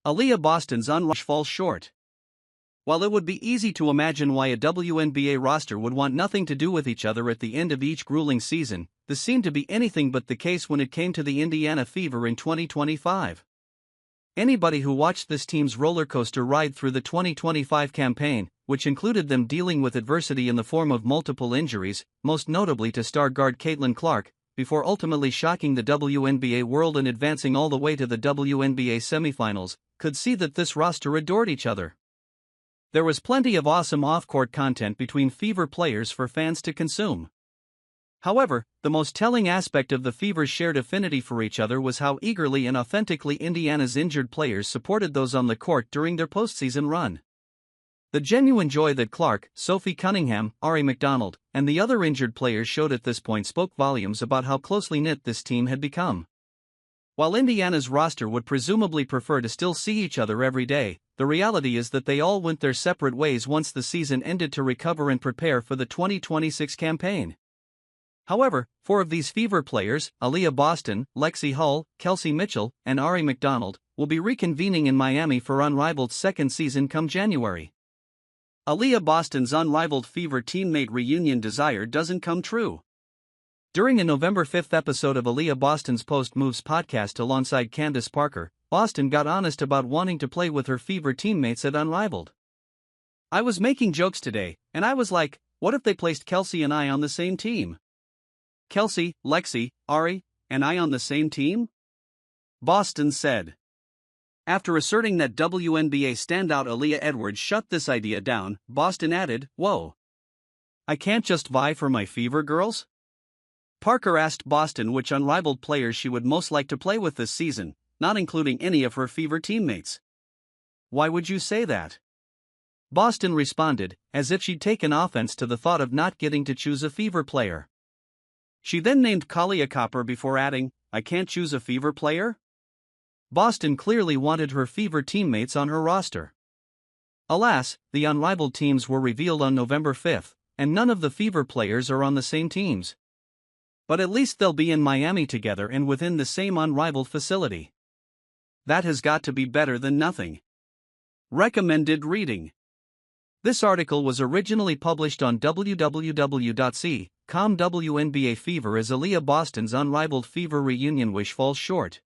Aliyah Boston's unrush falls short. While it would be easy to imagine why a WNBA roster would want nothing to do with each other at the end of each grueling season, this seemed to be anything but the case when it came to the Indiana Fever in 2025. Anybody who watched this team's rollercoaster ride through the 2025 campaign, which included them dealing with adversity in the form of multiple injuries, most notably to star guard Caitlin Clark, before ultimately shocking the WNBA world and advancing all the way to the WNBA Semifinals, could see that this roster adored each other. There was plenty of awesome off-court content between Fever players for fans to consume. However, the most telling aspect of the Fever's shared affinity for each other was how eagerly and authentically Indiana's injured players supported those on the court during their postseason run. The genuine joy that Clark, Sophie Cunningham, Ari McDonald, and the other injured players showed at this point spoke volumes about how closely knit this team had become. While Indiana's roster would presumably prefer to still see each other every day, the reality is that they all went their separate ways once the season ended to recover and prepare for the 2026 campaign. However, 4 of these Fever players, Aliyah Boston, Lexi Hull, Kelsey Mitchell, and Ari McDonald, will be reconvening in Miami for Unrivaled's second season come January. Aliyah Boston's Unrivaled Fever teammate reunion desire doesn't come true. During a November 5 episode of Aliyah Boston's Post Moves podcast alongside Candace Parker, Boston got honest about wanting to play with her Fever teammates at Unrivaled. "I was making jokes today, and I was like, what if they placed Kelsey and I on the same team? Kelsey, Lexi, Ari, and I on the same team?" Boston said. After asserting that WNBA standout Aliyah Edwards shut this idea down, Boston added, "Whoa. I can't just vie for my Fever girls?" Parker asked Boston which Unrivaled players she would most like to play with this season, not including any of her Fever teammates. "Why would you say that?" Boston responded, as if she'd taken offense to the thought of not getting to choose a Fever player. She then named Kalia Copper before adding, "I can't choose a Fever player?" Boston clearly wanted her Fever teammates on her roster. Alas, the Unrivaled teams were revealed on November 5, and none of the Fever players are on the same teams. But at least they'll be in Miami together and within the same Unrivaled facility. That has got to be better than nothing. Recommended reading. This article was originally published on www.c.com. WNBA Fever as Aliyah Boston's Unrivaled Fever reunion wish falls short.